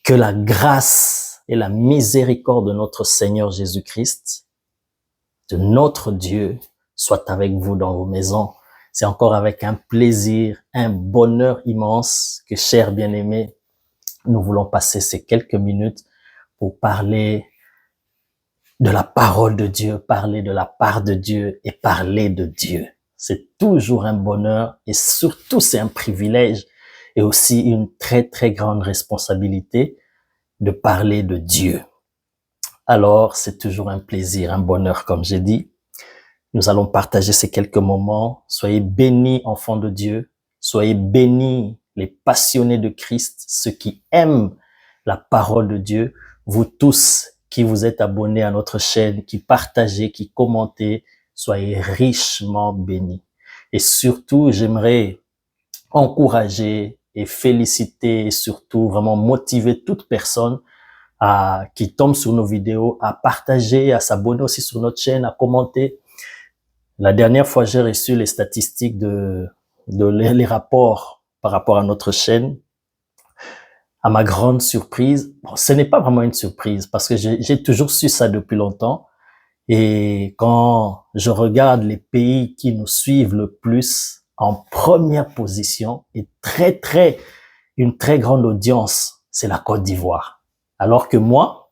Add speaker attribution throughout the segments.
Speaker 1: Que la grâce et la miséricorde de notre Seigneur Jésus-Christ, de notre Dieu, soient avec vous dans vos maisons. C'est encore avec un plaisir, un bonheur immense que, chers bien-aimés, nous voulons passer ces quelques minutes pour parler de la parole de Dieu, parler de la part de Dieu et parler de Dieu. C'est toujours un bonheur et surtout c'est un privilège et aussi une très très grande responsabilité de parler de Dieu. Alors c'est toujours un plaisir, un bonheur comme j'ai dit. Nous allons partager ces quelques moments. Soyez bénis enfants de Dieu, soyez bénis les passionnés de Christ, ceux qui aiment la parole de Dieu, vous tous qui vous êtes abonnés à notre chaîne, qui partagez, qui commentez, soyez richement bénis. Et surtout, j'aimerais encourager et féliciter et surtout vraiment motiver toute personne qui tombe sur nos vidéos à partager, à s'abonner aussi sur notre chaîne, à commenter. La dernière fois, j'ai reçu les statistiques les rapports par rapport à notre chaîne. À ma grande surprise, bon, ce n'est pas vraiment une surprise parce que j'ai toujours su ça depuis longtemps. Et quand je regarde les pays qui nous suivent le plus, en première position et une très grande audience, c'est la Côte d'Ivoire. Alors que moi,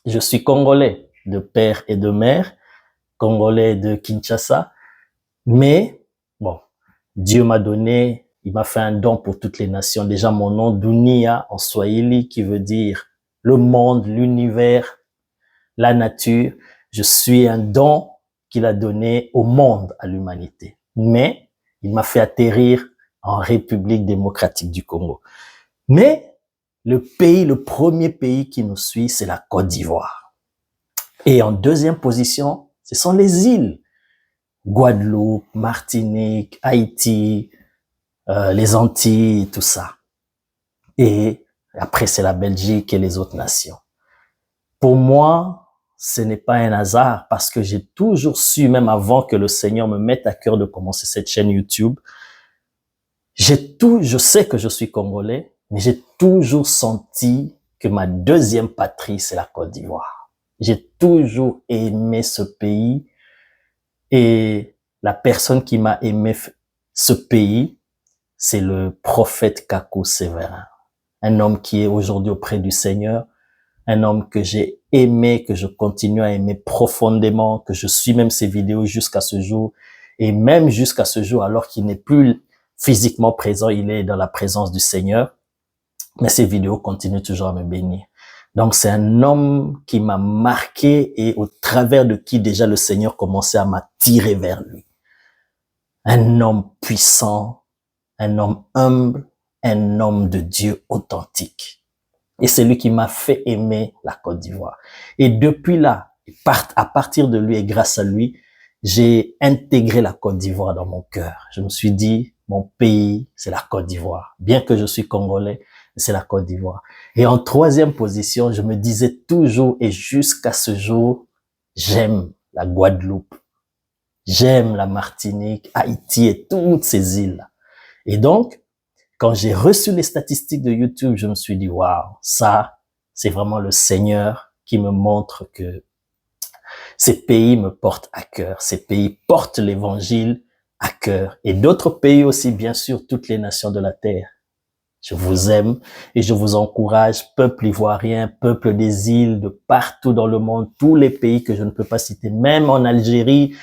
Speaker 1: je suis congolais de père et de mère, congolais de Kinshasa, mais bon, Dieu m'a donné, il m'a fait un don pour toutes les nations. Déjà, mon nom, Dunia, en Swahili, qui veut dire le monde, l'univers, la nature. Je suis un don qu'il a donné au monde, à l'humanité. Mais, il m'a fait atterrir en République démocratique du Congo. Mais, le premier pays qui nous suit, c'est la Côte d'Ivoire. Et en deuxième position, ce sont les îles. Guadeloupe, Martinique, Haïti, les Antilles, tout ça. Et après, c'est la Belgique et les autres nations. Pour moi, ce n'est pas un hasard parce que j'ai toujours su, même avant que le Seigneur me mette à cœur de commencer cette chaîne YouTube, je sais que je suis congolais, mais j'ai toujours senti que ma deuxième patrie, c'est la Côte d'Ivoire. J'ai toujours aimé ce pays et la personne qui m'a aimé ce pays, c'est le prophète Kakou Sévérin. Un homme qui est aujourd'hui auprès du Seigneur, un homme que j'ai aimé, que je continue à aimer profondément, que je suis même ses vidéos jusqu'à ce jour. Et même jusqu'à ce jour, alors qu'il n'est plus physiquement présent, il est dans la présence du Seigneur. Mais ses vidéos continuent toujours à me bénir. Donc c'est un homme qui m'a marqué et au travers de qui déjà le Seigneur commençait à m'attirer vers lui. Un homme puissant, un homme humble, un homme de Dieu authentique. Et c'est lui qui m'a fait aimer la Côte d'Ivoire. Et depuis là, à partir de lui et grâce à lui, j'ai intégré la Côte d'Ivoire dans mon cœur. Je me suis dit, mon pays, c'est la Côte d'Ivoire. Bien que je suis congolais, c'est la Côte d'Ivoire. Et en troisième position, je me disais toujours et jusqu'à ce jour, j'aime la Guadeloupe. J'aime la Martinique, Haïti et toutes ces îles. Et donc, quand j'ai reçu les statistiques de YouTube, je me suis dit, waouh, ça, c'est vraiment le Seigneur qui me montre que ces pays me portent à cœur. Ces pays portent l'évangile à cœur. Et d'autres pays aussi, bien sûr, toutes les nations de la terre. Je vous aime et je vous encourage, peuple ivoirien, peuple des îles, de partout dans le monde, tous les pays que je ne peux pas citer, même en Algérie,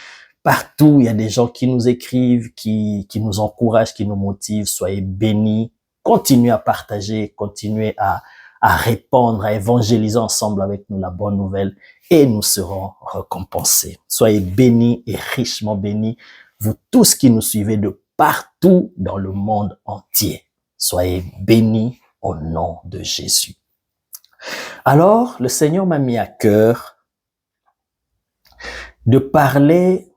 Speaker 1: partout, il y a des gens qui nous écrivent, qui nous encouragent, qui nous motivent. Soyez bénis. Continuez à partager, continuez à répandre, à évangéliser ensemble avec nous la bonne nouvelle et nous serons récompensés. Soyez bénis et richement bénis, vous tous qui nous suivez de partout dans le monde entier. Soyez bénis au nom de Jésus. Alors, le Seigneur m'a mis à cœur de parler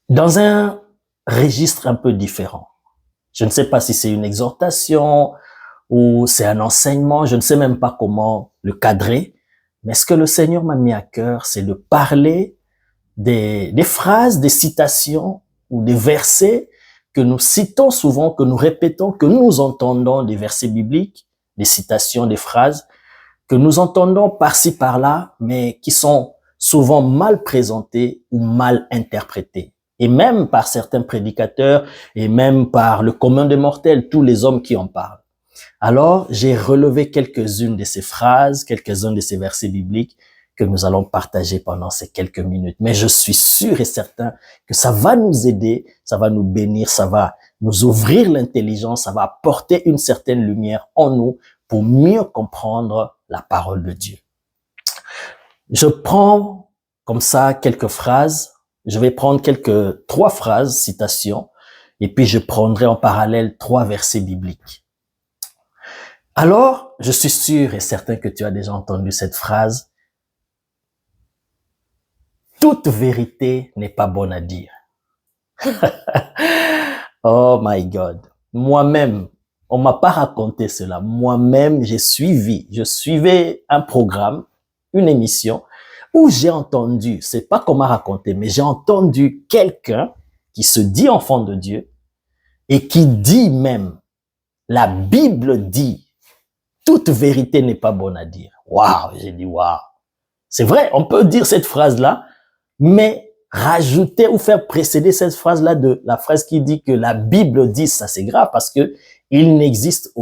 Speaker 1: dans un registre un peu différent. Je ne sais pas si c'est une exhortation ou c'est un enseignement, je ne sais même pas comment le cadrer, mais ce que le Seigneur m'a mis à cœur, c'est de parler des phrases, des citations ou des versets que nous citons souvent, que nous répétons, que nous entendons des versets bibliques, des citations, des phrases que nous entendons par-ci par-là, mais qui sont souvent mal présentées ou mal interprétées. Et même par certains prédicateurs et même par le commun des mortels, tous les hommes qui en parlent. Alors, j'ai relevé quelques-unes de ces phrases, quelques-uns de ces versets bibliques que nous allons partager pendant ces quelques minutes. Mais je suis sûr et certain que ça va nous aider, ça va nous bénir, ça va nous ouvrir l'intelligence, ça va apporter une certaine lumière en nous pour mieux comprendre la parole de Dieu. Je prends comme ça quelques phrases. Je vais prendre trois phrases, citations, et puis je prendrai en parallèle 3 versets bibliques. Alors, je suis sûr et certain que tu as déjà entendu cette phrase. Toute vérité n'est pas bonne à dire. Oh my God. Moi-même, on m'a pas raconté cela. Moi-même, je suivais un programme, une émission, où j'ai entendu, c'est pas qu'on m'a raconté, mais j'ai entendu quelqu'un qui se dit enfant de Dieu et qui dit même, la Bible dit, toute vérité n'est pas bonne à dire. Waouh, j'ai dit waouh. C'est vrai, on peut dire cette phrase-là, mais rajouter ou faire précéder cette phrase-là de la phrase qui dit que la Bible dit, ça c'est grave parce que il n'existe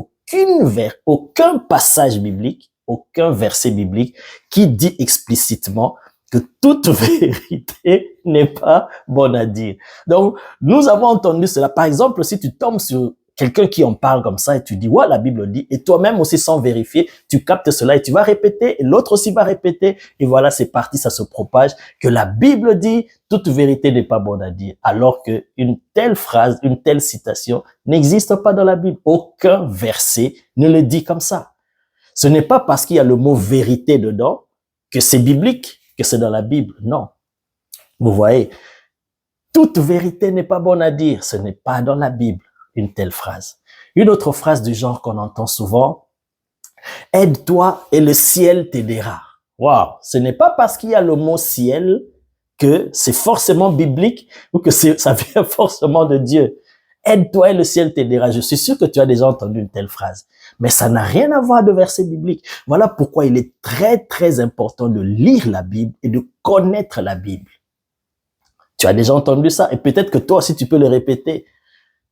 Speaker 1: aucun passage biblique, aucun verset biblique qui dit explicitement que toute vérité n'est pas bonne à dire. Donc, nous avons entendu cela. Par exemple, si tu tombes sur quelqu'un qui en parle comme ça et tu dis, ouais, la Bible dit, et toi-même aussi sans vérifier, tu captes cela et tu vas répéter, et l'autre aussi va répéter, et voilà, c'est parti, ça se propage, que la Bible dit, toute vérité n'est pas bonne à dire, alors que une telle phrase, une telle citation n'existe pas dans la Bible. Aucun verset ne le dit comme ça. Ce n'est pas parce qu'il y a le mot vérité dedans que c'est biblique, que c'est dans la Bible. Non. Vous voyez, toute vérité n'est pas bonne à dire, ce n'est pas dans la Bible. Une telle phrase. Une autre phrase du genre qu'on entend souvent, aide-toi et le ciel t'aidera. Waouh, ce n'est pas parce qu'il y a le mot ciel que c'est forcément biblique ou que ça vient forcément de Dieu. Aide-toi et le ciel t'aidera. Je suis sûr que tu as déjà entendu une telle phrase. Mais ça n'a rien à voir de verset biblique. Voilà pourquoi il est très, très important de lire la Bible et de connaître la Bible. Tu as déjà entendu ça et peut-être que toi aussi tu peux le répéter.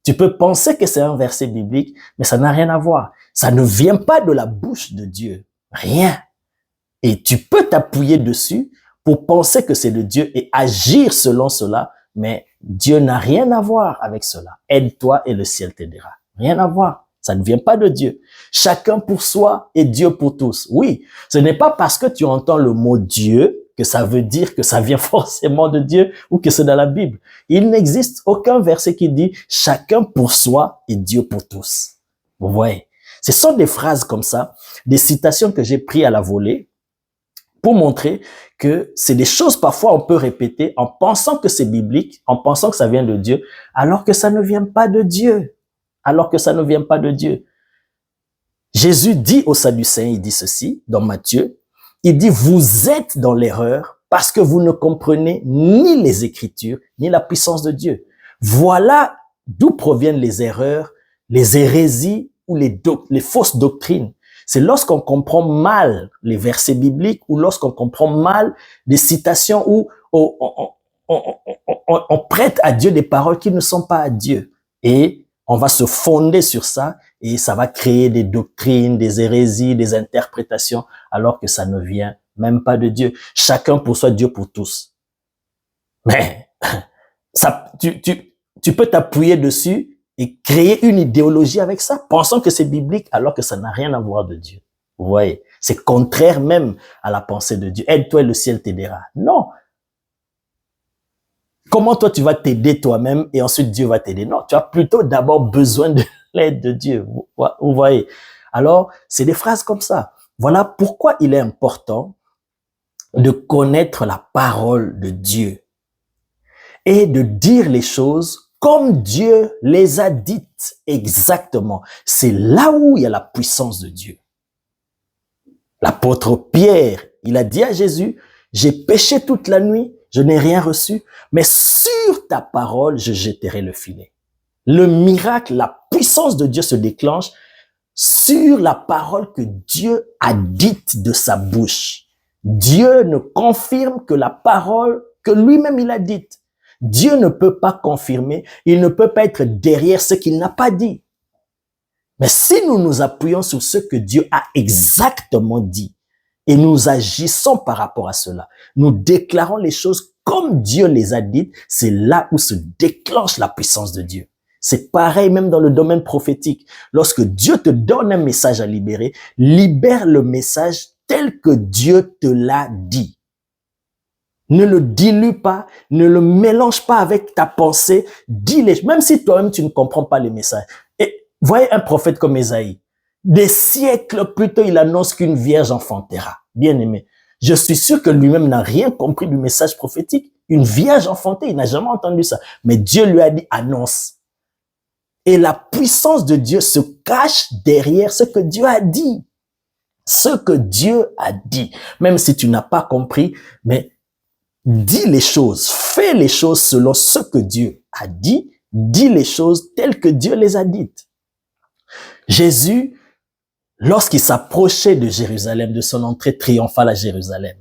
Speaker 1: Tu peux penser que c'est un verset biblique, mais ça n'a rien à voir. Ça ne vient pas de la bouche de Dieu. Rien. Et tu peux t'appuyer dessus pour penser que c'est de Dieu et agir selon cela, mais Dieu n'a rien à voir avec cela. Aide-toi et le ciel t'aidera. Rien à voir. Ça ne vient pas de Dieu. Chacun pour soi et Dieu pour tous. Oui, ce n'est pas parce que tu entends le mot Dieu que ça veut dire que ça vient forcément de Dieu ou que c'est dans la Bible. Il n'existe aucun verset qui dit chacun pour soi et Dieu pour tous. Vous voyez, ce sont des phrases comme ça, des citations que j'ai prises à la volée pour montrer que c'est des choses parfois on peut répéter en pensant que c'est biblique, en pensant que ça vient de Dieu, alors que ça ne vient pas de Dieu. Alors que ça ne vient pas de Dieu. Jésus dit aux Sadducéens, il dit ceci dans Matthieu, il dit, vous êtes dans l'erreur parce que vous ne comprenez ni les Écritures, ni la puissance de Dieu. Voilà d'où proviennent les erreurs, les hérésies ou les fausses doctrines. C'est lorsqu'on comprend mal les versets bibliques ou lorsqu'on comprend mal des citations où on prête à Dieu des paroles qui ne sont pas à Dieu. Et on va se fonder sur ça et ça va créer des doctrines, des hérésies, des interprétations, alors que ça ne vient même pas de Dieu. Chacun pour soi, Dieu pour tous. Mais ça, tu peux t'appuyer dessus et créer une idéologie avec ça, pensant que c'est biblique, alors que ça n'a rien à voir de Dieu. Vous voyez, c'est contraire même à la pensée de Dieu. Aide-toi et le ciel t'aidera. Non. Comment toi, tu vas t'aider toi-même et ensuite Dieu va t'aider? Non, tu as plutôt d'abord besoin de l'aide de Dieu. Vous voyez? Alors, c'est des phrases comme ça. Voilà pourquoi il est important de connaître la parole de Dieu et de dire les choses comme Dieu les a dites exactement. C'est là où il y a la puissance de Dieu. L'apôtre Pierre, il a dit à Jésus, j'ai péché toute la nuit, je n'ai rien reçu, mais sur ta parole, je jetterai le filet. Le miracle, la puissance de Dieu se déclenche sur la parole que Dieu a dite de sa bouche. Dieu ne confirme que la parole que lui-même il a dite. Dieu ne peut pas confirmer, il ne peut pas être derrière ce qu'il n'a pas dit. Mais si nous nous appuyons sur ce que Dieu a exactement dit et nous agissons par rapport à cela, nous déclarons les choses comme Dieu les a dites, c'est là où se déclenche la puissance de Dieu. C'est pareil même dans le domaine prophétique. Lorsque Dieu te donne un message à libérer, libère le message tel que Dieu te l'a dit. Ne le dilue pas, ne le mélange pas avec ta pensée, dis-les, même si toi-même tu ne comprends pas les messages. Et voyez un prophète comme Ésaïe, des siècles plus tôt, il annonce qu'une vierge enfantera. Bien aimé, je suis sûr que lui-même n'a rien compris du message prophétique. Une vierge enfantée, il n'a jamais entendu ça. Mais Dieu lui a dit, annonce. Et la puissance de Dieu se cache derrière ce que Dieu a dit. Ce que Dieu a dit. Même si tu n'as pas compris, mais dis les choses, fais les choses selon ce que Dieu a dit, dis les choses telles que Dieu les a dites. Jésus, lorsqu'il s'approchait de Jérusalem, de son entrée triomphale à Jérusalem,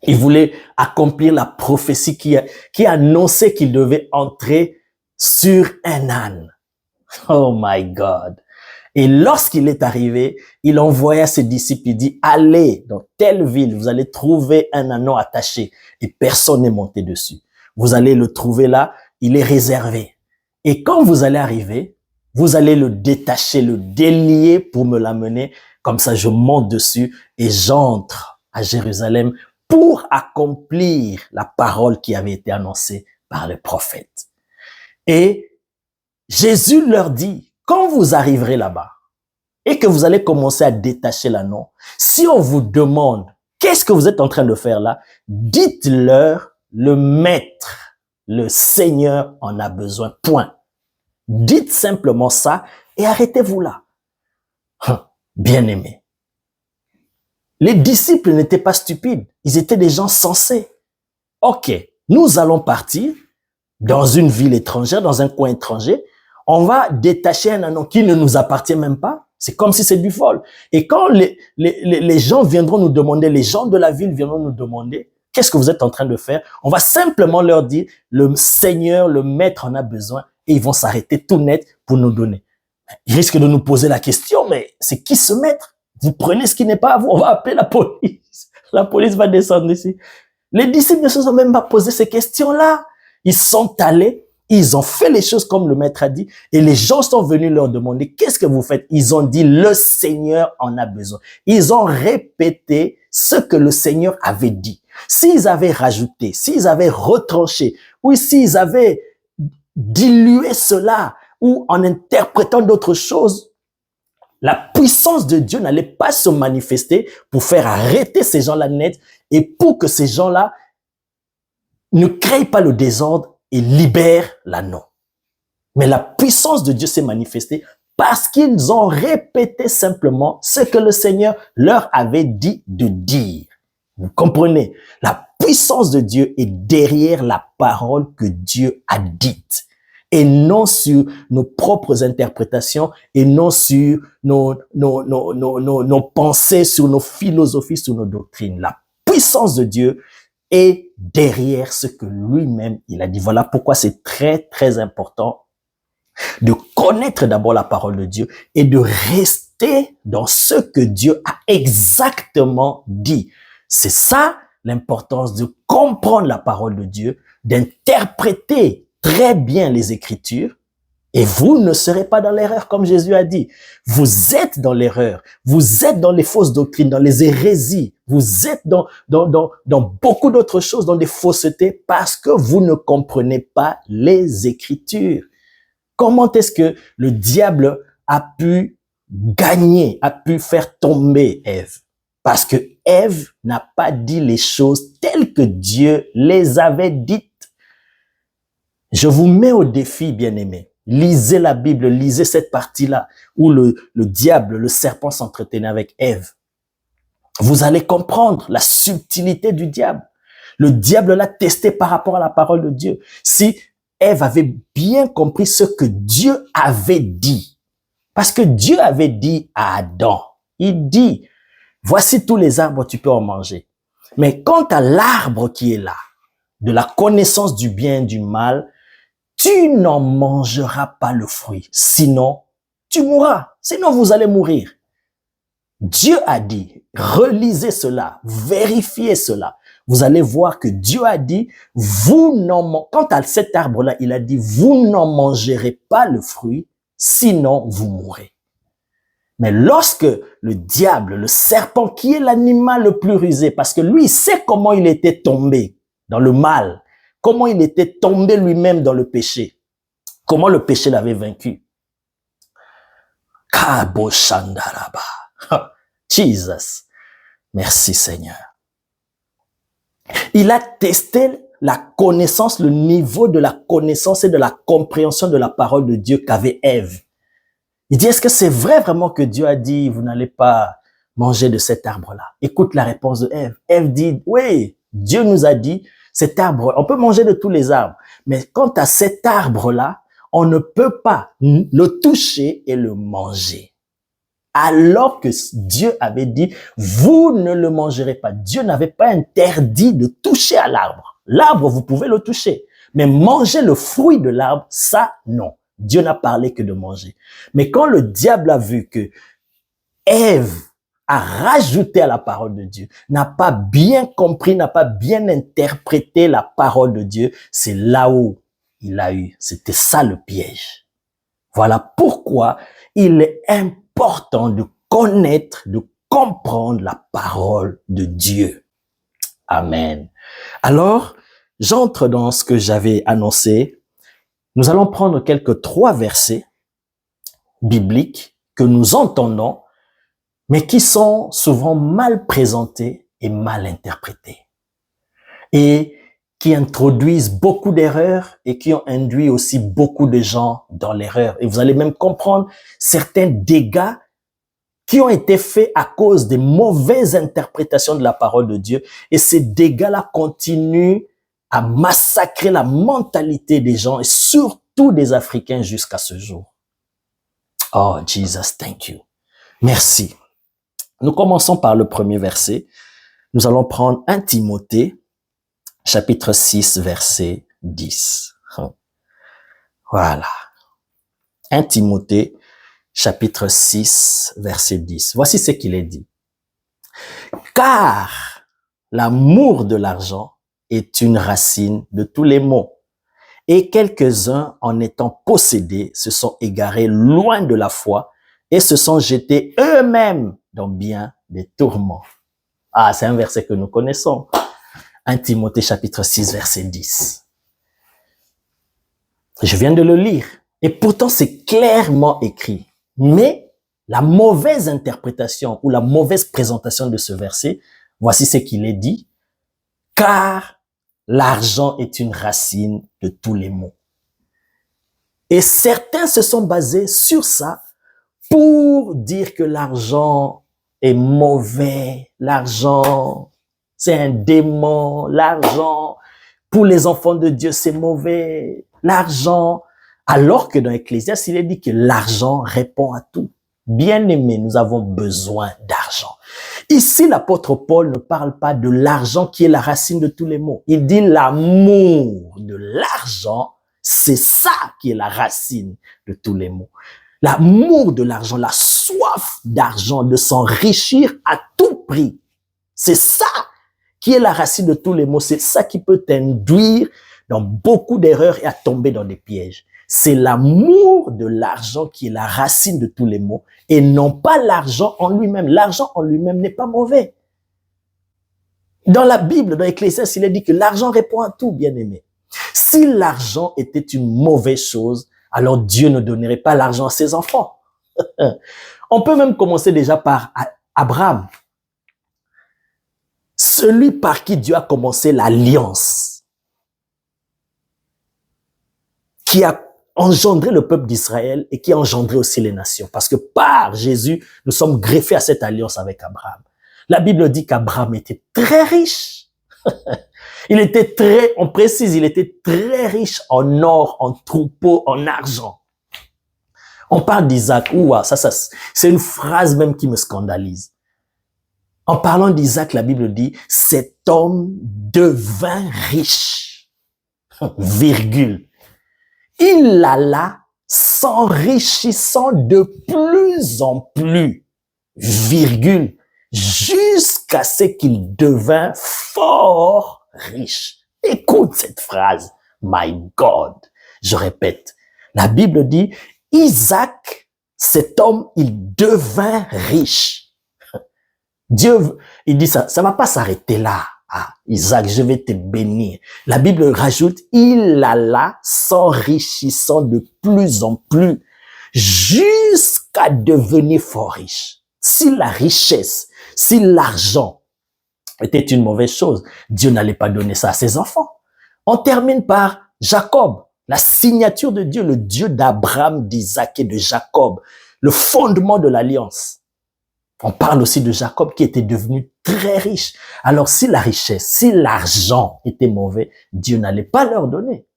Speaker 1: il voulait accomplir la prophétie qui annonçait qu'il devait entrer sur un âne. Oh my God! Et lorsqu'il est arrivé, il envoya ses disciples, il dit, allez dans telle ville, vous allez trouver un anneau attaché et personne n'est monté dessus. Vous allez le trouver là, il est réservé. Et quand vous allez arriver, vous allez le détacher, le délier pour me l'amener. Comme ça, je monte dessus et j'entre à Jérusalem pour accomplir la parole qui avait été annoncée par le prophète. Et Jésus leur dit, quand vous arriverez là-bas et que vous allez commencer à détacher l'anneau, si on vous demande qu'est-ce que vous êtes en train de faire là, dites-leur le maître, le Seigneur en a besoin, point. Dites simplement ça et arrêtez-vous là. Bien-aimés, les disciples n'étaient pas stupides, ils étaient des gens sensés. Ok, nous allons partir dans une ville étrangère, dans un coin étranger, on va détacher un anneau qui ne nous appartient même pas. C'est comme si c'est du vol. Et quand les gens viendront nous demander, les gens de la ville viendront nous demander, qu'est-ce que vous êtes en train de faire? On va simplement leur dire, le Seigneur, le Maître en a besoin, et ils vont s'arrêter tout net pour nous donner. Ils risquent de nous poser la question, mais c'est qui ce Maître? Vous prenez ce qui n'est pas à vous, on va appeler la police. La police va descendre ici. Les disciples ne se sont même pas posé ces questions-là. Ils sont allés, ils ont fait les choses comme le Maître a dit, et les gens sont venus leur demander, qu'est-ce que vous faites? Ils ont dit, le Seigneur en a besoin. Ils ont répété ce que le Seigneur avait dit. S'ils avaient rajouté, s'ils avaient retranché, ou s'ils avaient dilué cela, ou en interprétant d'autres choses, la puissance de Dieu n'allait pas se manifester pour faire arrêter ces gens-là net et pour que ces gens-là ne créent pas le désordre et libèrent l'anneau. Mais la puissance de Dieu s'est manifestée parce qu'ils ont répété simplement ce que le Seigneur leur avait dit de dire. Vous comprenez? La puissance de Dieu est derrière la parole que Dieu a dite et non sur nos propres interprétations et non sur nos pensées, sur nos philosophies, sur nos doctrines. La puissance de Dieu est derrière ce que lui-même il a dit. Voilà pourquoi c'est très, très important de connaître d'abord la parole de Dieu et de rester dans ce que Dieu a exactement dit. C'est ça l'importance de comprendre la parole de Dieu, d'interpréter très bien les Écritures, et vous ne serez pas dans l'erreur comme Jésus a dit. Vous êtes dans l'erreur, vous êtes dans les fausses doctrines, dans les hérésies, vous êtes dans beaucoup d'autres choses, dans des faussetés, parce que vous ne comprenez pas les Écritures. Comment est-ce que le diable a pu gagner, a pu faire tomber Ève? Parce que Ève n'a pas dit les choses telles que Dieu les avait dites. Je vous mets au défi, bien-aimés. Lisez la Bible, lisez cette partie-là où le diable, le serpent s'entretenait avec Ève. Vous allez comprendre la subtilité du diable. Le diable l'a testé par rapport à la parole de Dieu. Si Ève avait bien compris ce que Dieu avait dit, Parce que Dieu avait dit à Adam, il dit, voici tous les arbres, tu peux en manger. Mais quant à l'arbre qui est là, de la connaissance du bien et du mal, tu n'en mangeras pas le fruit, sinon tu mourras, sinon vous allez mourir. Dieu a dit, relisez cela, vérifiez cela. Vous allez voir que Dieu a dit, quant à cet arbre-là, il a dit, vous n'en mangerez pas le fruit, sinon vous mourrez. Mais lorsque le diable, le serpent, qui est l'animal le plus rusé, parce que lui, il sait comment il était tombé dans le mal, comment il était tombé lui-même dans le péché, comment le péché l'avait vaincu. Kabo Shandaraba. Jesus. Merci Seigneur. Il a testé la connaissance, le niveau de la connaissance et de la compréhension de la parole de Dieu qu'avait Ève. Il dit, est-ce que c'est vrai vraiment que Dieu a dit, vous n'allez pas manger de cet arbre-là? Écoute la réponse de Ève. Ève dit, oui, Dieu nous a dit, cet arbre, on peut manger de tous les arbres, mais quant à cet arbre-là, on ne peut pas le toucher et le manger. Alors que Dieu avait dit, vous ne le mangerez pas. Dieu n'avait pas interdit de toucher à l'arbre. L'arbre, vous pouvez le toucher. Mais manger le fruit de l'arbre, ça, non. Dieu n'a parlé que de manger. Mais quand le diable a vu que Ève a rajouté à la parole de Dieu, n'a pas bien compris, n'a pas bien interprété la parole de Dieu, c'est là où il a eu. C'était ça le piège. Voilà pourquoi il est important de connaître, de comprendre la parole de Dieu. Amen. Alors, j'entre dans ce que j'avais annoncé. Nous allons prendre trois versets bibliques que nous entendons, mais qui sont souvent mal présentés et mal interprétés. Et qui introduisent beaucoup d'erreurs et qui ont induit aussi beaucoup de gens dans l'erreur. Et vous allez même comprendre certains dégâts qui ont été faits à cause des mauvaises interprétations de la parole de Dieu. Et ces dégâts-là continuent à massacrer la mentalité des gens et surtout des Africains jusqu'à ce jour. Oh, Jesus, thank you. Merci. Nous commençons par le premier verset. Nous allons prendre 1 Timothée, chapitre 6, verset 10. Voilà. 1 Timothée, chapitre 6, verset 10. Voici ce qu'il est dit. Car l'amour de l'argent est une racine de tous les maux. Et quelques-uns, en étant possédés, se sont égarés loin de la foi et se sont jetés eux-mêmes dans bien des tourments. Ah, c'est un verset que nous connaissons. 1 Timothée chapitre 6, verset 10. Je viens de le lire. Et pourtant, c'est clairement écrit. Mais la mauvaise interprétation ou la mauvaise présentation de ce verset, voici ce qu'il est dit. Car l'argent est une racine de tous les maux. Et certains se sont basés sur ça pour dire que l'argent est mauvais, l'argent c'est un démon, l'argent pour les enfants de Dieu c'est mauvais, l'argent, alors que dans Ecclésiaste il est dit que l'argent répond à tout. Bien-aimés, nous avons besoin d'argent. Ici, l'apôtre Paul ne parle pas de l'argent qui est la racine de tous les maux. Il dit l'amour de l'argent, c'est ça qui est la racine de tous les maux. L'amour de l'argent, la soif d'argent, de s'enrichir à tout prix. C'est ça qui est la racine de tous les maux. C'est ça qui peut t'induire dans beaucoup d'erreurs et à tomber dans des pièges. C'est l'amour de l'argent qui est la racine de tous les maux et non pas l'argent en lui-même. L'argent en lui-même n'est pas mauvais. Dans la Bible, dans Ecclésiaste, il est dit que l'argent répond à tout, bien-aimé. Si l'argent était une mauvaise chose, alors Dieu ne donnerait pas l'argent à ses enfants. On peut même commencer déjà par Abraham. Celui par qui Dieu a commencé l'alliance, qui a engendré le peuple d'Israël et qui a engendré aussi les nations. Parce que par Jésus, nous sommes greffés à cette alliance avec Abraham. La Bible dit qu'Abraham était très riche. On précise, il était très riche en or, en troupeaux, en argent. On parle d'Isaac. Ouah, c'est une phrase même qui me scandalise. En parlant d'Isaac, la Bible dit, cet homme devint riche. Virgule. Il alla s'enrichissant de plus en plus. Virgule. Jusqu'à ce qu'il devint fort riche. Écoute cette phrase. My God. Je répète. La Bible dit, Isaac, cet homme, il devint riche. Dieu, il dit ça va pas s'arrêter là. Ah, Isaac, je vais te bénir. La Bible rajoute, il alla s'enrichissant de plus en plus jusqu'à devenir fort riche. Si la richesse, si l'argent était une mauvaise chose, Dieu n'allait pas donner ça à ses enfants. On termine par Jacob, la signature de Dieu, le Dieu d'Abraham, d'Isaac et de Jacob, le fondement de l'alliance. On parle aussi de Jacob qui était devenu très riche. Alors si la richesse, si l'argent était mauvais, Dieu n'allait pas leur donner.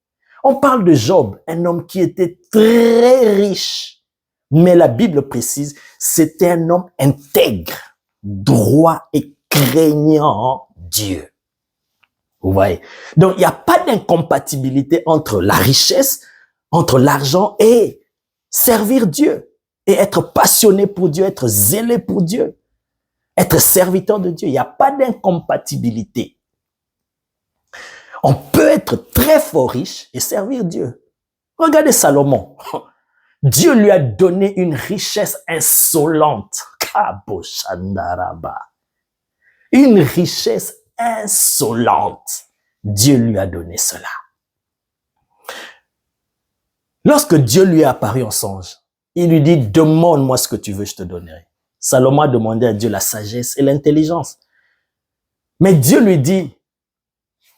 Speaker 1: On parle de Job, un homme qui était très riche. Mais la Bible précise, c'était un homme intègre, droit et craignant Dieu. Vous voyez? Donc, il n'y a pas d'incompatibilité entre la richesse, entre l'argent et servir Dieu. Et être passionné pour Dieu, être zélé pour Dieu, être serviteur de Dieu. Il n'y a pas d'incompatibilité. On peut être très fort riche et servir Dieu. Regardez Salomon. Dieu lui a donné une richesse insolente. Une richesse insolente. Dieu lui a donné cela. Lorsque Dieu lui est apparu en songe, il lui dit, demande-moi ce que tu veux, je te donnerai. Salomon a demandé à Dieu la sagesse et l'intelligence. Mais Dieu lui dit,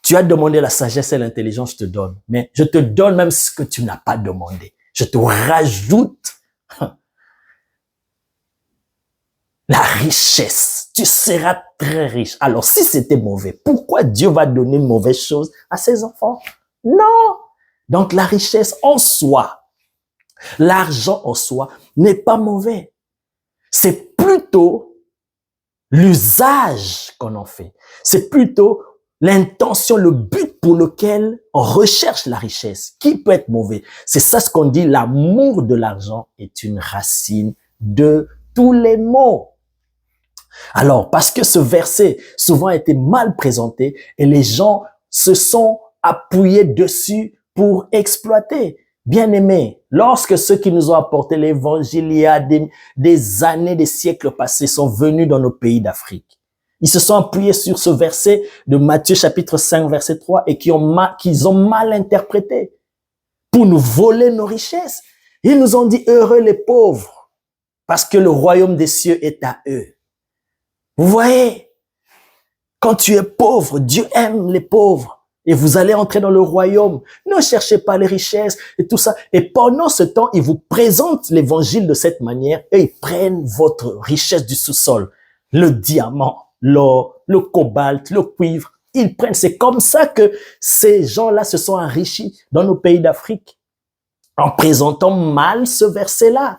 Speaker 1: tu as demandé la sagesse et l'intelligence, je te donne. Mais je te donne même ce que tu n'as pas demandé. Je te rajoute la richesse. Tu seras très riche. Alors, si c'était mauvais, pourquoi Dieu va donner une mauvaise chose à ses enfants? Non. Donc, la richesse en soi, l'argent en soi n'est pas mauvais. C'est plutôt l'usage qu'on en fait. C'est plutôt l'intention, le but pour lequel on recherche la richesse, qui peut être mauvais. C'est ça ce qu'on dit, l'amour de l'argent est une racine de tous les maux. Alors, parce que ce verset souvent a été mal présenté et les gens se sont appuyés dessus pour exploiter. Bien-aimés, lorsque ceux qui nous ont apporté l'évangile il y a des années, des siècles passés sont venus dans nos pays d'Afrique, ils se sont appuyés sur ce verset de Matthieu chapitre 5 verset 3 et qu'ils ont mal interprété pour nous voler nos richesses. Ils nous ont dit heureux les pauvres parce que le royaume des cieux est à eux. Vous voyez, quand tu es pauvre, Dieu aime les pauvres. Et vous allez entrer dans le royaume. Ne cherchez pas les richesses et tout ça. Et pendant ce temps, ils vous présentent l'évangile de cette manière et ils prennent votre richesse du sous-sol. Le diamant, l'or, le cobalt, le cuivre. Ils prennent. C'est comme ça que ces gens-là se sont enrichis dans nos pays d'Afrique. En présentant mal ce verset-là.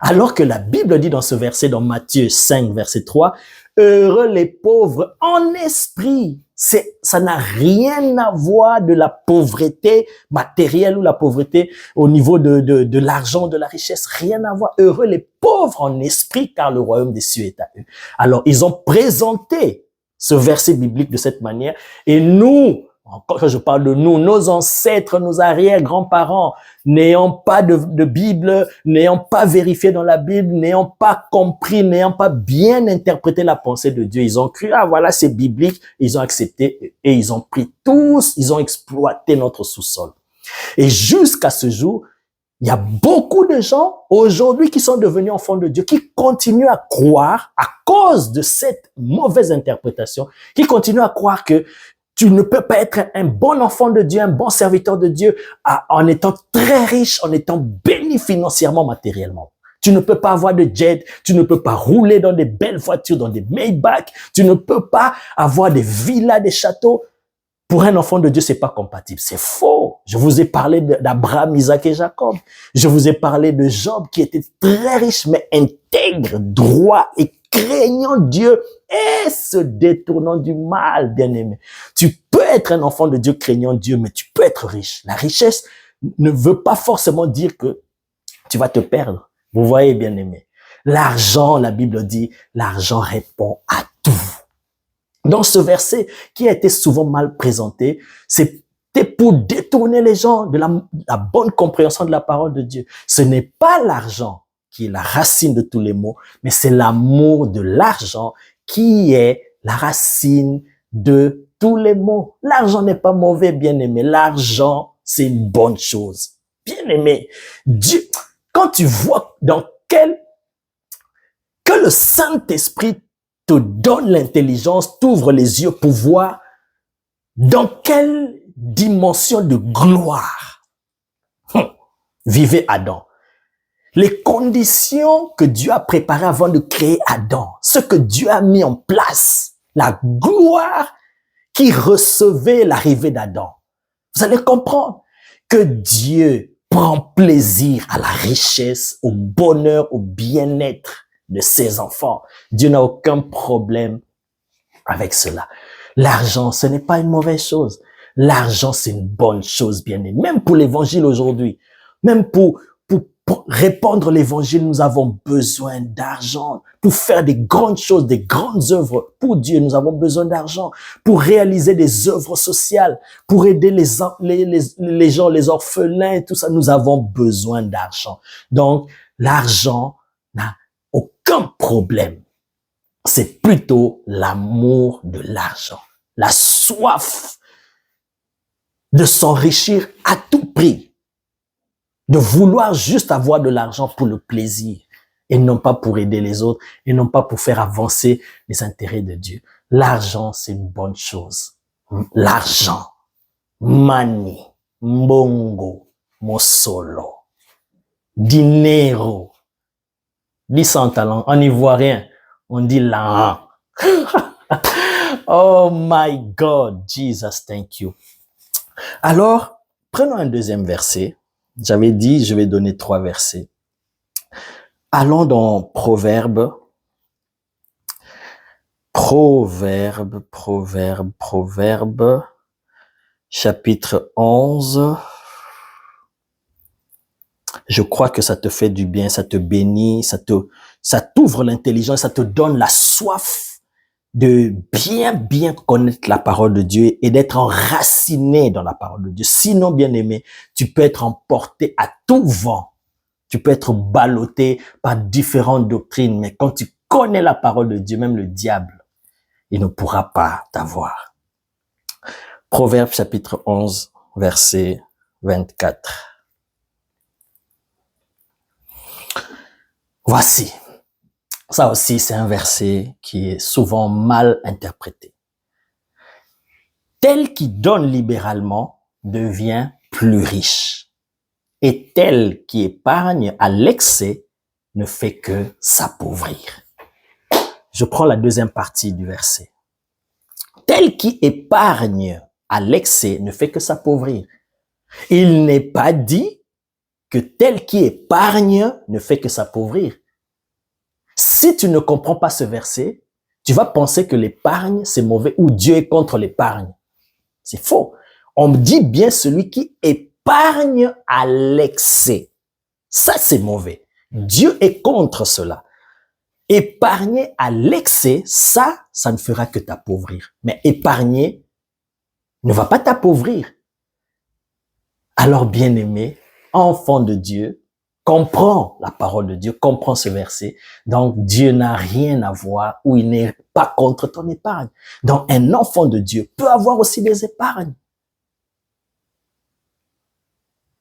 Speaker 1: Alors que la Bible dit dans ce verset, dans Matthieu 5, verset 3, heureux les pauvres en esprit. Ça n'a rien à voir de la pauvreté matérielle ou la pauvreté au niveau de l'argent, de la richesse. Rien à voir. Heureux les pauvres en esprit, car le royaume des cieux est à eux. Alors, ils ont présenté ce verset biblique de cette manière. Et nous, encore que je parle de nous, nos ancêtres, nos arrière-grands-parents, n'ayant pas de Bible, n'ayant pas vérifié dans la Bible, n'ayant pas compris, n'ayant pas bien interprété la pensée de Dieu, ils ont cru, ah voilà, c'est biblique, ils ont accepté et ils ont pris tous, ils ont exploité notre sous-sol. Et jusqu'à ce jour, il y a beaucoup de gens aujourd'hui qui sont devenus enfants de Dieu, qui continuent à croire, à cause de cette mauvaise interprétation, qui continuent à croire que tu ne peux pas être un bon enfant de Dieu, un bon serviteur de Dieu en étant très riche, en étant béni financièrement, matériellement. Tu ne peux pas avoir de jet, tu ne peux pas rouler dans des belles voitures, dans des Maybach, tu ne peux pas avoir des villas, des châteaux Pour un enfant de Dieu, c'est pas compatible. C'est faux. Je vous ai parlé d'Abraham, Isaac et Jacob. Je vous ai parlé de Job qui était très riche, mais intègre, droit et craignant Dieu et se détournant du mal, bien-aimé. Tu peux être un enfant de Dieu craignant Dieu, mais tu peux être riche. La richesse ne veut pas forcément dire que tu vas te perdre. Vous voyez, bien-aimé. L'argent, la Bible dit, l'argent répond à tout. Dans ce verset qui a été souvent mal présenté, c'était pour détourner les gens de la bonne compréhension de la parole de Dieu. Ce n'est pas l'argent qui est la racine de tous les maux, mais c'est l'amour de l'argent qui est la racine de tous les maux. L'argent n'est pas mauvais, bien-aimé. L'argent, c'est une bonne chose. Bien-aimé, Dieu, quand tu vois que le Saint-Esprit te donne l'intelligence, t'ouvre les yeux pour voir dans quelle dimension de gloire vivait Adam. Les conditions que Dieu a préparées avant de créer Adam, ce que Dieu a mis en place, la gloire qui recevait l'arrivée d'Adam. Vous allez comprendre que Dieu prend plaisir à la richesse, au bonheur, au bien-être de ses enfants. Dieu n'a aucun problème avec cela. L'argent, ce n'est pas une mauvaise chose. L'argent, c'est une bonne chose, bien-aimé. Même pour l'évangile aujourd'hui, même pour répandre l'évangile, nous avons besoin d'argent. Pour faire des grandes choses, des grandes œuvres pour Dieu, nous avons besoin d'argent. Pour réaliser des œuvres sociales, pour aider les gens, les orphelins et tout ça, nous avons besoin d'argent. Donc, l'argent n'a aucun problème. C'est plutôt l'amour de l'argent, la soif de s'enrichir à tout prix, de vouloir juste avoir de l'argent pour le plaisir et non pas pour aider les autres et non pas pour faire avancer les intérêts de Dieu. L'argent, c'est une bonne chose. L'argent, money, mbongo, mosolo, dinero. Dis ça en talent, en ivoirien, on dit l'argent. Oh my God, Jesus, thank you. Alors, prenons un deuxième verset. J'avais dit, je vais donner 3 versets. Allons dans Proverbe, chapitre 11. Je crois que ça te fait du bien, ça te bénit, ça t'ouvre l'intelligence, ça te donne la soif de bien connaître la parole de Dieu et d'être enraciné dans la parole de Dieu. Sinon, bien-aimé, tu peux être emporté à tout vent. Tu peux être ballotté par différentes doctrines, mais quand tu connais la parole de Dieu, même le diable, il ne pourra pas t'avoir. Proverbe chapitre 11, verset 24. Voici. Ça aussi, c'est un verset qui est souvent mal interprété. Tel qui donne libéralement devient plus riche, et tel qui épargne à l'excès ne fait que s'appauvrir. Je prends la deuxième partie du verset. Tel qui épargne à l'excès ne fait que s'appauvrir. Il n'est pas dit que tel qui épargne ne fait que s'appauvrir. Si tu ne comprends pas ce verset, tu vas penser que l'épargne, c'est mauvais ou Dieu est contre l'épargne. C'est faux. On me dit bien celui qui épargne à l'excès. Ça, c'est mauvais. Dieu est contre cela. Épargner à l'excès, ça ne fera que t'appauvrir. Mais épargner ne va pas t'appauvrir. Alors, bien-aimé, enfant de Dieu, comprends la parole de Dieu, comprends ce verset. Donc, Dieu n'a rien à voir ou il n'est pas contre ton épargne. Donc, un enfant de Dieu peut avoir aussi des épargnes.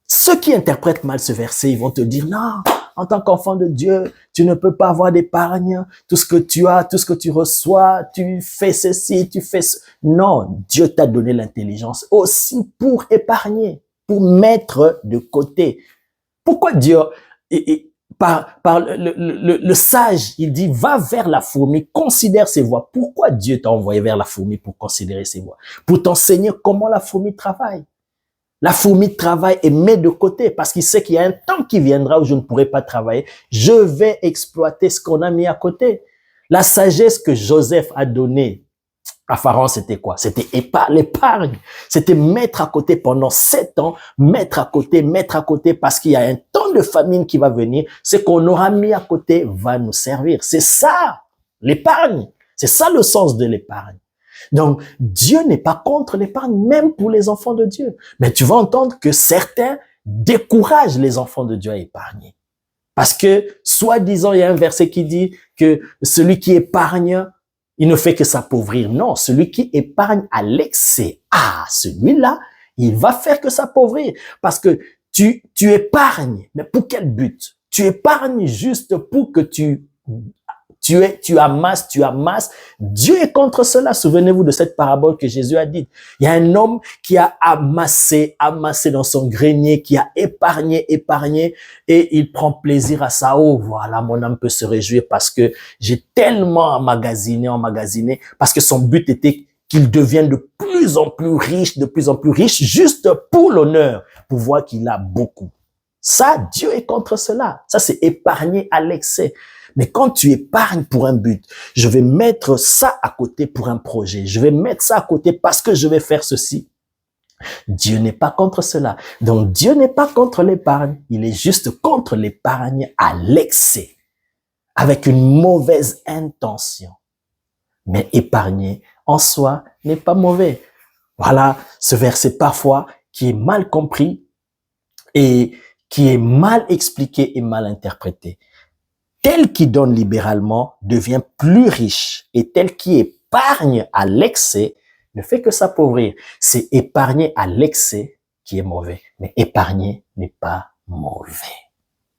Speaker 1: Ceux qui interprètent mal ce verset, ils vont te dire, non, en tant qu'enfant de Dieu, tu ne peux pas avoir d'épargne. Tout ce que tu as, tout ce que tu reçois, tu fais ceci, tu fais ce. Non, Dieu t'a donné l'intelligence aussi pour épargner, pour mettre de côté. Pourquoi Dieu, par le sage, il dit, va vers la fourmi, considère ses voies. Pourquoi Dieu t'a envoyé vers la fourmi pour considérer ses voies? Pour t'enseigner comment la fourmi travaille. La fourmi travaille et met de côté parce qu'il sait qu'il y a un temps qui viendra où je ne pourrai pas travailler. Je vais exploiter ce qu'on a mis à côté. La sagesse que Joseph a donnée à Pharaon, c'était quoi? C'était l'épargne. C'était mettre à côté pendant 7 ans, mettre à côté parce qu'il y a un temps de famine qui va venir. Ce qu'on aura mis à côté va nous servir. C'est ça, l'épargne. C'est ça le sens de l'épargne. Donc, Dieu n'est pas contre l'épargne, même pour les enfants de Dieu. Mais tu vas entendre que certains découragent les enfants de Dieu à épargner. Parce que, soi-disant, il y a un verset qui dit que celui qui épargne, il ne fait que s'appauvrir. Non, celui qui épargne à l'excès, celui-là, il va faire que s'appauvrir. Parce que tu épargnes, mais pour quel but? Tu épargnes juste pour que tu amasses. Dieu est contre cela. Souvenez-vous de cette parabole que Jésus a dite. Il y a un homme qui a amassé dans son grenier, qui a épargné, et il prend plaisir à ça. Oh, voilà, mon âme peut se réjouir parce que j'ai tellement emmagasiné, parce que son but était qu'il devienne de plus en plus riche, juste pour l'honneur, pour voir qu'il a beaucoup. Ça, Dieu est contre cela. Ça, c'est épargner à l'excès. Mais quand tu épargnes pour un but, je vais mettre ça à côté pour un projet, je vais mettre ça à côté parce que je vais faire ceci. Dieu n'est pas contre cela. Donc Dieu n'est pas contre l'épargne, il est juste contre l'épargne à l'excès, avec une mauvaise intention. Mais épargner en soi n'est pas mauvais. Voilà ce verset parfois qui est mal compris et qui est mal expliqué et mal interprété. Tel qui donne libéralement devient plus riche et tel qui épargne à l'excès ne fait que s'appauvrir. C'est épargner à l'excès qui est mauvais, mais épargner n'est pas mauvais.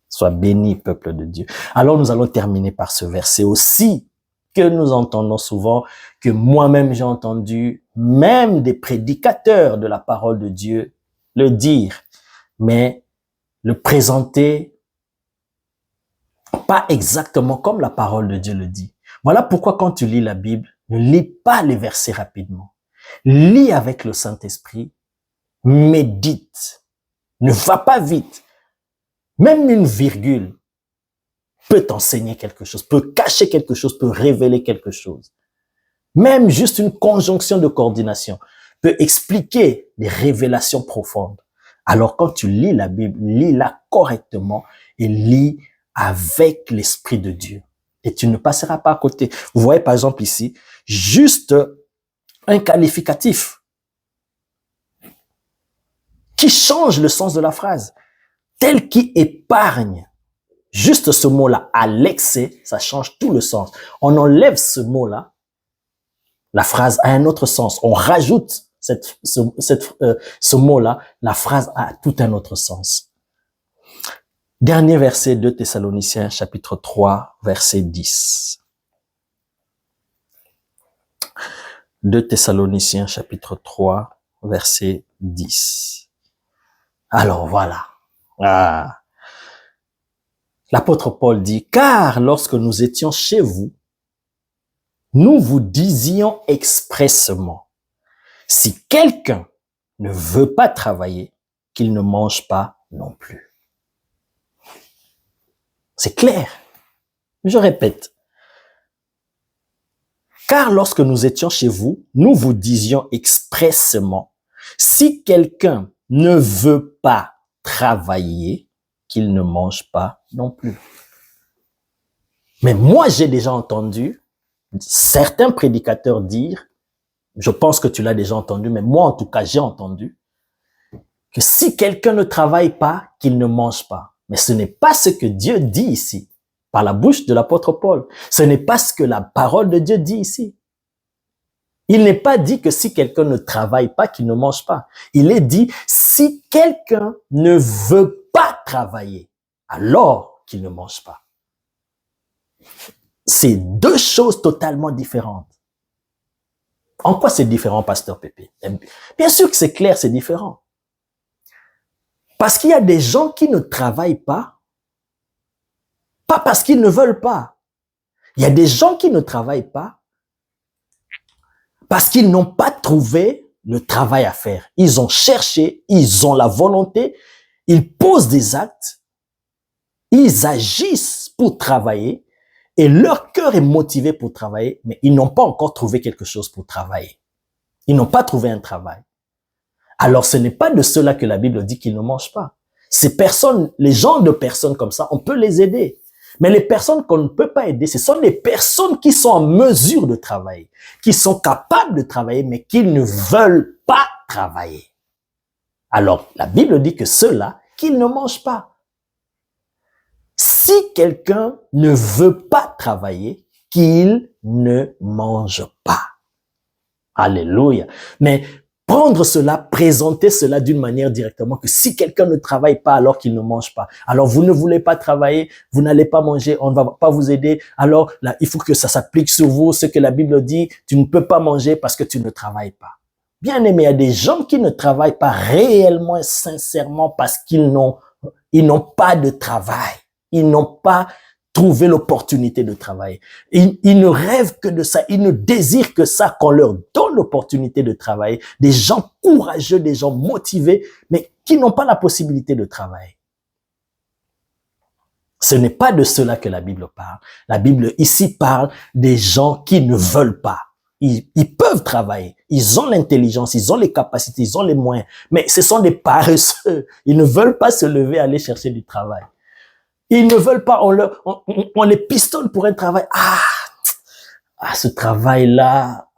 Speaker 1: Sois béni, peuple de Dieu. Alors nous allons terminer par ce verset aussi que nous entendons souvent, que moi-même j'ai entendu, même des prédicateurs de la parole de Dieu le dire, mais le présenter pas exactement comme la parole de Dieu le dit. Voilà pourquoi quand tu lis la Bible, ne lis pas les versets rapidement. Lis avec le Saint-Esprit, médite, ne va pas vite. Même une virgule peut t'enseigner quelque chose, peut cacher quelque chose, peut révéler quelque chose. Même juste une conjonction de coordination peut expliquer des révélations profondes. Alors quand tu lis la Bible, lis-la correctement et lis avec l'Esprit de Dieu. Et tu ne passeras pas à côté. Vous voyez par exemple ici, juste un qualificatif qui change le sens de la phrase. Tel qui épargne. Juste ce mot-là, à l'excès, ça change tout le sens. On enlève ce mot-là, la phrase a un autre sens. On rajoute ce mot-là, la phrase a tout un autre sens. Dernier verset de Thessaloniciens, chapitre 3, verset 10. De Thessaloniciens, chapitre 3, verset 10. Alors voilà. L'apôtre Paul dit, car lorsque nous étions chez vous, nous vous disions expressément, si quelqu'un ne veut pas travailler, qu'il ne mange pas non plus. C'est clair. Je répète. Car lorsque nous étions chez vous, nous vous disions expressément, si quelqu'un ne veut pas travailler, qu'il ne mange pas non plus. Mais moi, j'ai déjà entendu certains prédicateurs dire, je pense que tu l'as déjà entendu, mais moi, en tout cas, j'ai entendu que si quelqu'un ne travaille pas, qu'il ne mange pas. Mais ce n'est pas ce que Dieu dit ici, par la bouche de l'apôtre Paul. Ce n'est pas ce que la parole de Dieu dit ici. Il n'est pas dit que si quelqu'un ne travaille pas, qu'il ne mange pas. Il est dit, si quelqu'un ne veut pas travailler, alors qu'il ne mange pas. C'est deux choses totalement différentes. En quoi c'est différent, pasteur Pépé? Bien sûr que c'est clair, c'est différent. Parce qu'il y a des gens qui ne travaillent pas Pas parce qu'ils ne veulent pas. Il y a des gens qui ne travaillent pas parce qu'ils n'ont pas trouvé le travail à faire. Ils ont cherché, ils ont la volonté, ils posent des actes, ils agissent pour travailler et leur cœur est motivé pour travailler, mais ils n'ont pas encore trouvé quelque chose pour travailler. Ils n'ont pas trouvé un travail. Alors ce n'est pas de ceux-là que la Bible dit qu'ils ne mangent pas. Ces personnes, les gens de personnes comme ça, on peut les aider. Mais les personnes qu'on ne peut pas aider, ce sont les personnes qui sont en mesure de travailler, qui sont capables de travailler, mais qui ne veulent pas travailler. Alors, la Bible dit que ceux-là, qu'ils ne mangent pas. Si quelqu'un ne veut pas travailler, qu'il ne mange pas. Alléluia. Mais prendre cela, présenter cela d'une manière directement que si quelqu'un ne travaille pas alors qu'il ne mange pas, alors vous ne voulez pas travailler, vous n'allez pas manger, on ne va pas vous aider, alors là, il faut que ça s'applique sur vous, ce que la Bible dit, tu ne peux pas manger parce que tu ne travailles pas. Bien aimé, il y a des gens qui ne travaillent pas réellement, sincèrement parce qu'ils n'ont pas de travail, ils n'ont pas trouver l'opportunité de travailler. Ils ne rêvent que de ça, ils ne désirent que ça, qu'on leur donne l'opportunité de travailler. Des gens courageux, des gens motivés, mais qui n'ont pas la possibilité de travailler. Ce n'est pas de cela que la Bible parle. La Bible ici parle des gens qui ne veulent pas. Ils peuvent travailler, ils ont l'intelligence, ils ont les capacités, ils ont les moyens, mais ce sont des paresseux. Ils ne veulent pas se lever, aller chercher du travail. Ils ne veulent pas, on les pistonne pour un travail. Ce travail-là,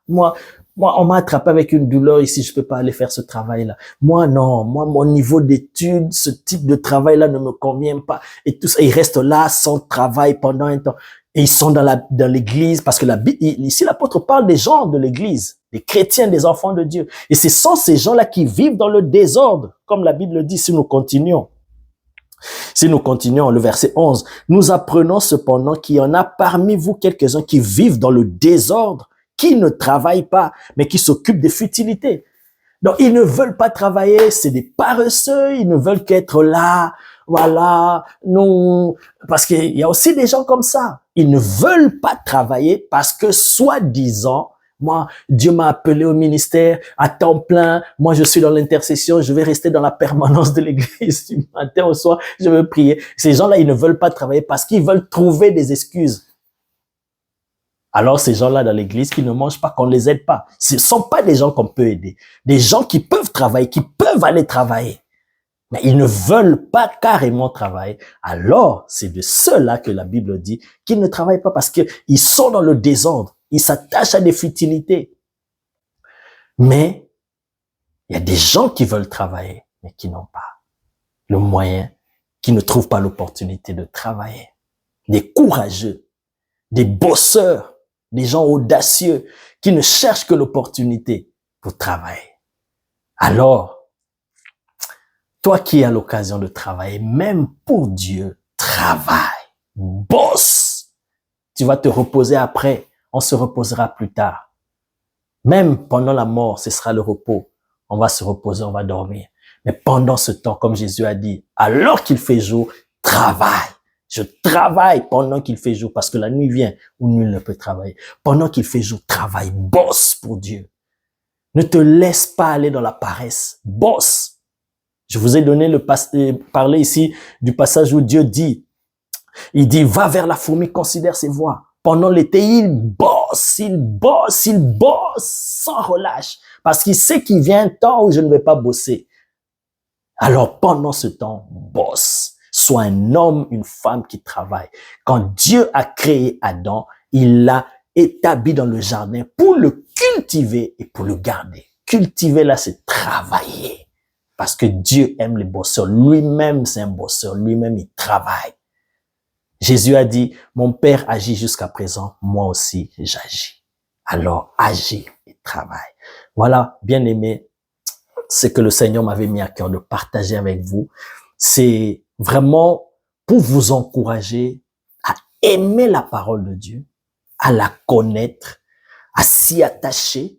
Speaker 1: moi, on m'a attrapé avec une douleur ici, je peux pas aller faire ce travail-là. Moi, non, mon niveau d'études, ce type de travail-là ne me convient pas. Et tout ça, ils restent là sans travail pendant un temps. Et ils sont dans l'église, parce que ici, l'apôtre parle des gens de l'église, des chrétiens, des enfants de Dieu. Et ce sont ces gens-là qui vivent dans le désordre, comme la Bible dit, si nous continuons. Si nous continuons, le verset 11, nous apprenons cependant qu'il y en a parmi vous quelques-uns qui vivent dans le désordre, qui ne travaillent pas, mais qui s'occupent des futilités. Donc, ils ne veulent pas travailler, c'est des paresseux, ils ne veulent qu'être là, voilà, non, parce qu'il y a aussi des gens comme ça. Ils ne veulent pas travailler parce que, soi-disant, moi, Dieu m'a appelé au ministère à temps plein. Moi, je suis dans l'intercession. Je vais rester dans la permanence de l'église du matin au soir. Je veux prier. Ces gens-là, ils ne veulent pas travailler parce qu'ils veulent trouver des excuses. Alors, ces gens-là dans l'église qui ne mangent pas, qu'on les aide pas. Ce ne sont pas des gens qu'on peut aider. Des gens qui peuvent travailler, qui peuvent aller travailler. Mais ils ne veulent pas carrément travailler. Alors, c'est de ceux-là que la Bible dit qu'ils ne travaillent pas parce qu'ils sont dans le désordre. Ils s'attachent à des futilités. Mais il y a des gens qui veulent travailler, mais qui n'ont pas le moyen, qui ne trouvent pas l'opportunité de travailler. Des courageux, des bosseurs, des gens audacieux qui ne cherchent que l'opportunité pour travailler. Alors, toi qui as l'occasion de travailler, même pour Dieu, travaille, bosse. Tu vas te reposer après. On se reposera plus tard. Même pendant la mort, ce sera le repos. On va se reposer, on va dormir. Mais pendant ce temps, comme Jésus a dit, alors qu'il fait jour, travaille. Je travaille pendant qu'il fait jour, parce que la nuit vient où nul ne peut travailler. Pendant qu'il fait jour, travaille, bosse pour Dieu. Ne te laisse pas aller dans la paresse, bosse. Je vous ai donné parler ici du passage où Dieu dit, il dit, va vers la fourmi, considère ses voies. Pendant l'été, il bosse sans relâche. Parce qu'il sait qu'il vient un temps où je ne vais pas bosser. Alors, pendant ce temps, bosse. Sois un homme, une femme qui travaille. Quand Dieu a créé Adam, il l'a établi dans le jardin pour le cultiver et pour le garder. Cultiver, là, c'est travailler. Parce que Dieu aime les bosseurs. Lui-même, c'est un bosseur. Lui-même, il travaille. Jésus a dit, mon Père agit jusqu'à présent, moi aussi j'agis. Alors agis et travaille. Voilà, bien aimé, ce que le Seigneur m'avait mis à cœur de partager avec vous. C'est vraiment pour vous encourager à aimer la parole de Dieu, à la connaître, à s'y attacher,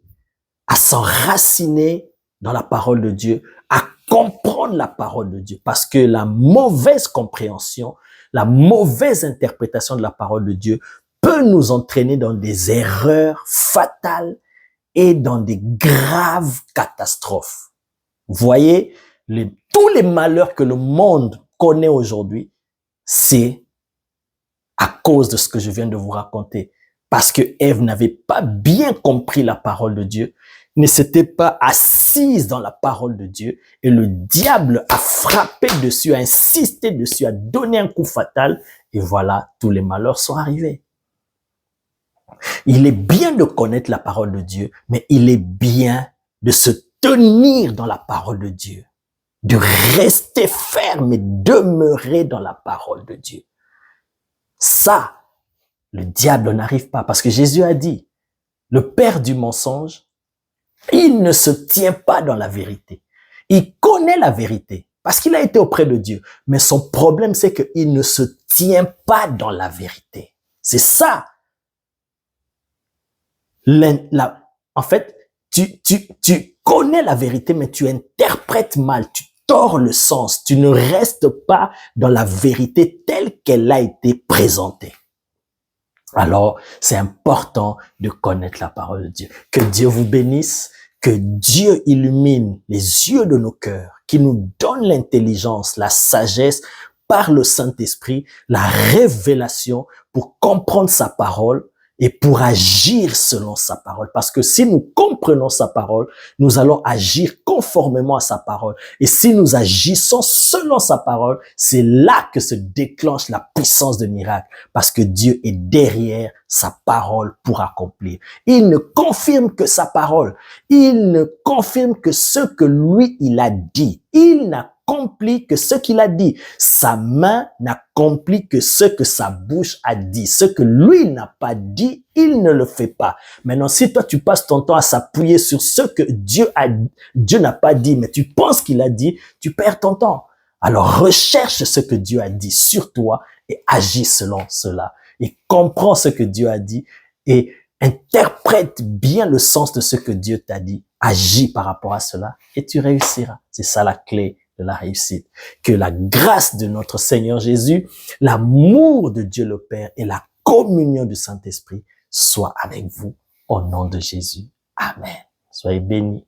Speaker 1: à s'enraciner dans la parole de Dieu, à comprendre la parole de Dieu. Parce que la mauvaise compréhension la mauvaise interprétation de la parole de Dieu peut nous entraîner dans des erreurs fatales et dans des graves catastrophes. Vous voyez, tous les malheurs que le monde connaît aujourd'hui, c'est à cause de ce que je viens de vous raconter. Parce que Ève n'avait pas bien compris la parole de Dieu, ne s'était pas assise dans la parole de Dieu, et le diable a frappé dessus, a insisté dessus, a donné un coup fatal, et voilà, tous les malheurs sont arrivés. Il est bien de connaître la parole de Dieu, mais il est bien de se tenir dans la parole de Dieu, de rester ferme et demeurer dans la parole de Dieu. Ça, le diable n'arrive pas, parce que Jésus a dit, le père du mensonge, il ne se tient pas dans la vérité. Il connaît la vérité, parce qu'il a été auprès de Dieu. Mais son problème, c'est qu'il ne se tient pas dans la vérité. C'est ça. En fait, tu connais la vérité, mais tu interprètes mal, tu tords le sens, tu ne restes pas dans la vérité telle qu'elle a été présentée. Alors, c'est important de connaître la parole de Dieu. Que Dieu vous bénisse, que Dieu illumine les yeux de nos cœurs, qu'il nous donne l'intelligence, la sagesse par le Saint-Esprit, la révélation pour comprendre sa parole et pour agir selon sa parole. Parce que si nous comprenons sa parole, nous allons agir conformément à sa parole. Et si nous agissons selon sa parole, c'est là que se déclenche la puissance de miracle. Parce que Dieu est derrière sa parole pour accomplir. Il ne confirme que sa parole. Il ne confirme que ce que lui, il a dit. Il n'accomplit que ce qu'il a dit. Sa main n'accomplit que ce que sa bouche a dit. Ce que lui n'a pas dit, il ne le fait pas. Maintenant, si toi, tu passes ton temps à s'appuyer sur ce que Dieu n'a pas dit, mais tu penses qu'il a dit, tu perds ton temps. Alors, recherche ce que Dieu a dit sur toi et agis selon cela. Et comprends ce que Dieu a dit et interprète bien le sens de ce que Dieu t'a dit. Agis par rapport à cela et tu réussiras. C'est ça la clé de la réussite. Que la grâce de notre Seigneur Jésus, l'amour de Dieu le Père et la communion du Saint-Esprit soient avec vous au nom de Jésus. Amen. Soyez bénis.